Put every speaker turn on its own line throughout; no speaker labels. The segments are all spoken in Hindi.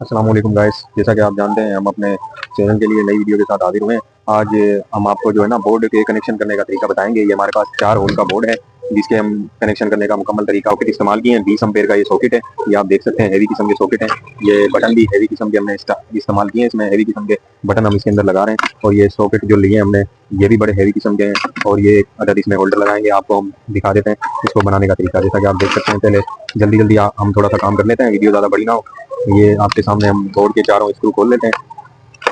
अस्सलाम वालेकुम गाइस, जैसा कि आप जानते हैं हम अपने चैनल के लिए नई वीडियो के साथ हाजिर हुए हैं। आज हम आपको जो है ना बोर्ड के कनेक्शन करने का तरीका बताएंगे। ये हमारे पास 4 होल का बोर्ड है जिसके हम कनेक्शन करने का मुकम्मल तरीका सॉकेट इस्तेमाल किए हैं। 20 एम्पेयर का ये सॉकेट है। ये आप देख सकते हैं हैवी किस्म के सॉकेट हैं। ये बटन भी हैवी किस्म के हमने इस्तेमाल किए हैं। इसमें हैवी किस्म के बटन हम इसके अंदर लगा रहे हैं और ये सॉकेट जो लिए हमने ये भी बड़े हैवी किस्म के हैं और ये अदद इसमें होल्डर लगाएंगे। आपको हम दिखा देते हैं इसको बनाने का तरीका। जैसा कि आप देख सकते हैं, पहले जल्दी जल्दी हम थोड़ा सा काम कर लेते हैं, वीडियो ज़्यादा बड़ी ना हो। ये आपके सामने हम बोर्ड के चारों स्क्रू खोल लेते हैं।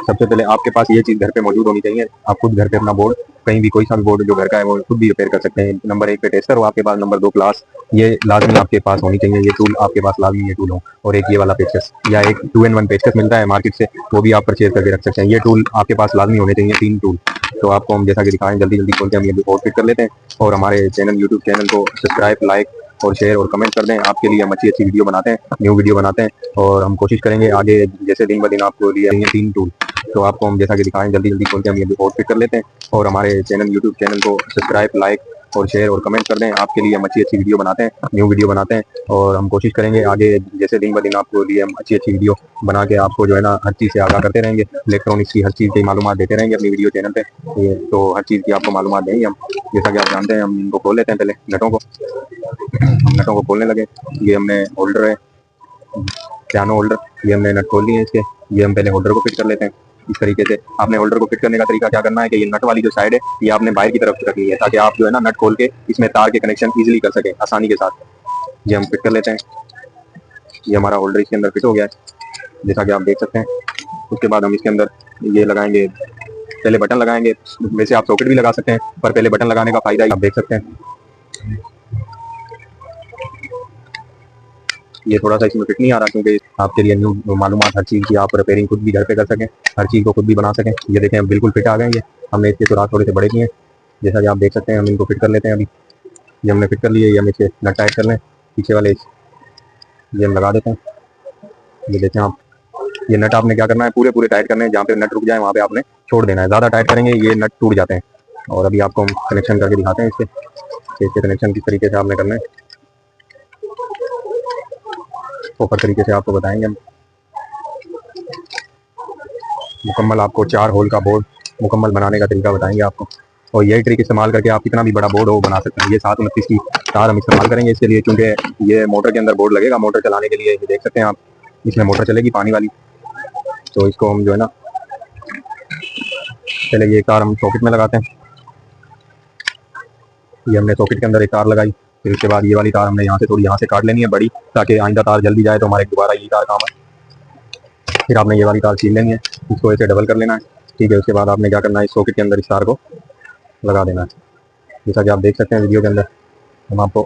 सबसे पहले आपके पास ये चीज़ घर पे मौजूद होनी चाहिए। आप खुद घर पे अपना बोर्ड कहीं भी कोई सा भी बोर्ड जो घर का है वो खुद भी रिपेयर कर सकते हैं। नंबर 1 पे टेस्टर हो आपके पास, नंबर 2 क्लास, ये लाजमी आपके पास होनी चाहिए। ये टूल आपके पास लाजमी ये टूल हो। और एक ये वाला पेचकस या एक 2-in-1 पेचकस मिलता है मार्केट से, वो भी आप परचेज करके रख सकते हैं। ये टूल आपके पास लाजमी होने चाहिए, 3 टूल। तो आपको हम जैसा कि दिखाएं जल्दी जल्दी खोल के हम ये बोर्ड फिट कर लेते हैं और हमारे यूट्यूब चैनल को सब्सक्राइब, लाइक और शेयर और कमेंट कर दें। आपके लिए हम अच्छी अच्छी वीडियो बनाते हैं, न्यू वीडियो बनाते हैं और हम कोशिश करेंगे आगे जैसे दिन ब दिन आपको लिए 3 टूल। तो आपको हम जैसा कि दिखाएं जल्दी जल्दी खोल के हम ये बोर्ड फिट कर लेते हैं और हमारे यूट्यूब चैनल को सब्सक्राइब, लाइक और शेयर और कमेंट कर दें। आपके लिए हम अच्छी अच्छी वीडियो बनाते हैं, न्यू वीडियो बनाते हैं और हम कोशिश करेंगे आगे जैसे दिन ब दिन आपको लिए हम अच्छी अच्छी वीडियो बना के आपको जो है ना हर चीज़ से आगाह करते रहेंगे। इलेक्ट्रॉनिक्स की हर चीज़ की मालूमात देते रहेंगे अपनी वीडियो चैनल पे। ये तो हर चीज़ की आपको मालूमात देंगे हम। जैसा कि आप जानते हैं हम इनको खोल लेते हैं। पहले नटों को हम नटों को खोलने लगे। ये हमने होल्डर है, पियानो होल्डर, ये हमने नट खोल लिए हैं इसके। ये हम पहले होल्डर को फिट कर लेते हैं। इस तरीके से आपने होल्डर को फिट करने का तरीका क्या करना है कि ये नट वाली जो साइड है ये आपने बाहर की तरफ रखनी है ताकि आप जो है ना नट खोल के इसमें तार के कनेक्शन इजीली कर सकें आसानी के साथ। ये हम फिट कर लेते हैं। ये हमारा होल्डर इसके अंदर फिट हो गया है जैसा कि आप देख सकते हैं। उसके बाद हम इसके अंदर ये लगाएंगे, पहले बटन लगाएंगे। वैसे आप सॉकेट भी लगा सकते हैं पर पहले बटन लगाने का फायदा आप देख सकते हैं। ये थोड़ा सा इसमें फिट नहीं आ रहा क्योंकि आपके लिए न्यू मालूमात हर चीज़ की आप रिपेयरिंग खुद भी घर पे कर सकें, हर चीज़ को खुद भी बना सकें। ये देखें बिल्कुल फिट आ गए। ये हमने इसके सुराख थोड़े से बड़े किए हैं जैसा कि आप देख सकते हैं। हम इनको फिट कर लेते हैं अभी। ये हमने फिट कर लिए। ये हम इसे नट टाइट कर लें पीछे वाले, ये हम लगा देते हैं। ये देखें आप, ये नट आपने क्या करना है पूरे पूरे टाइट करने हैं। जहाँ पे नट रुक जाए वहाँ पे आपने छोड़ देना है। ज़्यादा टाइट करेंगे ये नट टूट जाते हैं। और अभी आपको हम कनेक्शन करके दिखाते हैं इसके कनेक्शन किस तरीके से आपने करना है, प्रॉपर तरीके से आपको बताएंगे हम। मुकम्मल आपको 4 होल का बोर्ड मुकम्मल बनाने का तरीका बताएंगे आपको। और यही ट्रिक इस्तेमाल करके आप कितना भी बड़ा बोर्ड हो बना सकते हैं। ये 729 की तार हम इस्तेमाल करेंगे इसके लिए क्योंकि ये मोटर के अंदर बोर्ड लगेगा। मोटर चलाने के लिए ये देख सकते हैं आप, इसमें मोटर चलेगी पानी वाली। तो इसको हम जो है ना पहले ये तार हम सॉकेट में लगाते हैं। ये हमने सॉकेट के अंदर एक तार लगाई। फिर उसके बाद ये वाली तार हमने यहाँ से थोड़ी यहाँ से काट लेनी है बड़ी, ताकि आइंदा तार जल्दी जाए तो हमारे दोबारा ये तार काम है। फिर आपने ये वाली तार छीन लेनी है, इसको ऐसे डबल कर लेना है। ठीक है, उसके बाद आपने क्या करना है इस सॉकेट के अंदर इस तार को लगा देना है। जैसा कि आप देख सकते हैं वीडियो के अंदर हम आपको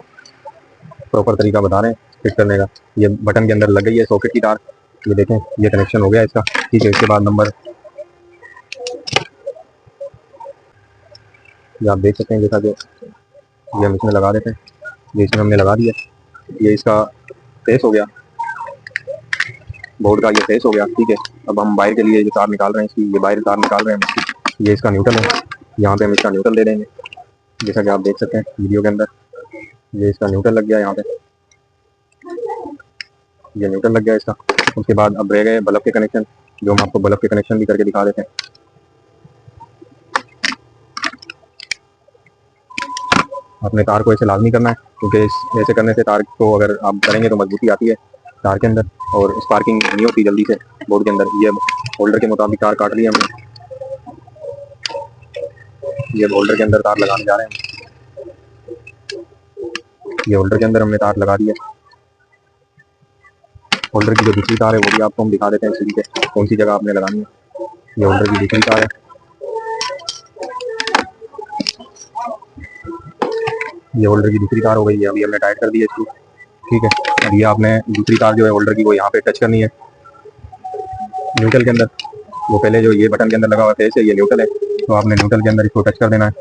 प्रॉपर तरीका बता रहे हैं फिट करने का। ये बटन के अंदर लग गई है सॉकेट की तार। ये देखें ये कनेक्शन हो गया इसका। ठीक है, इसके बाद नंबर ये आप देख सकते हैं जैसा कि ये हम इसमें लगा देते हैं। ये इसमें हमने लगा दिया। ये इसका फेस हो गया, बोर्ड का ये फेस हो गया। ठीक है, अब हम बाहर के लिए जो तार निकाल रहे हैं इसकी, ये बाहर तार निकाल रहे हैं इसकी। ये इसका न्यूट्रल है, यहाँ पे हम इसका न्यूट्रल दे देंगे जैसा कि आप देख सकते हैं वीडियो के अंदर। ये इसका न्यूट्रल लग गया यहाँ पे, ये न्यूट्रल लग गया इसका। उसके बाद अब रह गए बल्ब के कनेक्शन, जो हम आपको बल्ब के कनेक्शन भी करके दिखा देते हैं। अपने तार को ऐसे लाजमी करना है क्योंकि ऐसे करने से तार को अगर आप करेंगे तो मजबूती आती है तार के अंदर और स्पार्किंग नहीं होती जल्दी से बोर्ड के अंदर। ये होल्डर के मुताबिक तार काट लिया हमने। ये होल्डर के अंदर तार लगाने जा रहे हैं। ये होल्डर के अंदर हमने तार लगा दिया। होल्डर की जो दूसरी तार है वो भी आपको हम दिखा देते हैं सीधी पे कौन सी जगह आपने लगानी है। ये होल्डर की दूसरी तार है। ये होल्डर की दूसरी तार हो गई है। अभी हमने टाइट कर दी है इसको। ठीक है, अब ये आपने दूसरी तार जो है होल्डर की वो यहाँ पे टच करनी है न्यूट्रल के अंदर। वो पहले जो ये बटन के अंदर लगा हुआ फेस है ये न्यूट्रल है, तो आपने न्यूट्रल के अंदर इसको टच कर देना है।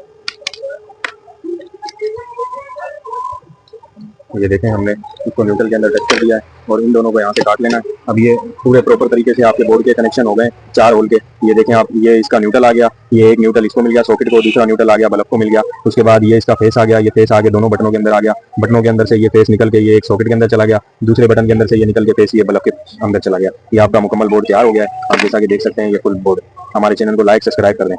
ये देखें हमने इसको न्यूट्रल के अंदर टच कर दिया है और इन दोनों को यहाँ से काट लेना है। अब ये पूरे प्रॉपर तरीके से आपके बोर्ड के कनेक्शन हो गए 4 होल के। ये देखें आप, ये इसका न्यूट्रल आ गया, ये एक न्यूट्रल इसको मिल गया सॉकेट को, दूसरा न्यूट्रल आ गया बल्ब को मिल गया। उसके बाद ये इसका फेस आ गया, ये फेस आगे दोनों बटनों के अंदर आ गया, बटनों के अंदर से ये फेस निकल के ये एक सॉकेट के अंदर चला गया, दूसरे बटन के अंदर से ये निकल के फेस ये बल्ब के अंदर चला गया। ये आपका मुकम्मल बोर्ड तैयार हो गया है। आप जैसा कि देख सकते हैं ये फुल बोर्ड। हमारे चैनल को लाइक सब्सक्राइब कर दें।